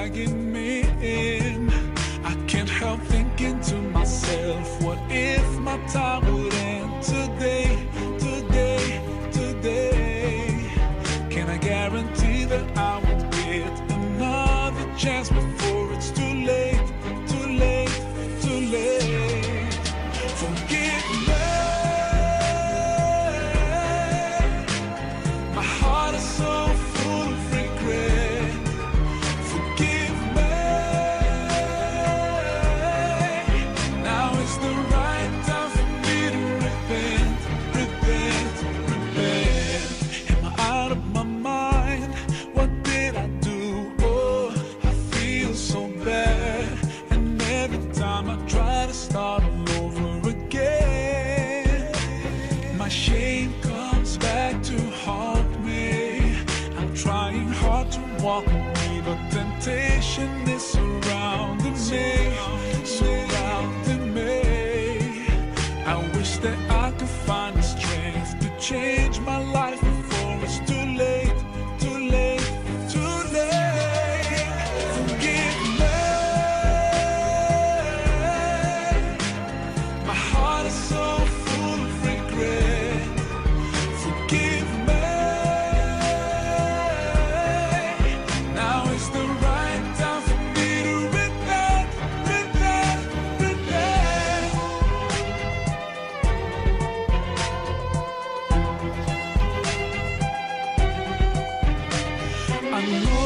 dragging me in. I can't help thinking to myself, what if my time would end today, today, today? Can I guarantee that I won't get another chance before it's too late, too late, too late? Forgive me. My heart is so full of regret. Forgive me. Now is the right time for me to repent, repent, repent. Am I out of my mind? What did I do? Oh, I feel so bad. And every time I try to start all over again, my shame comes back to haunt me. I'm trying hard to walk away, but temptation is surrounding me, surrounding me. I wish that I could find the strength to change my life before it's too late, too late, too late. Forgive me. My heart is so full of regret. Forgive me. Now is the right time for me to repent, repent, repent. I know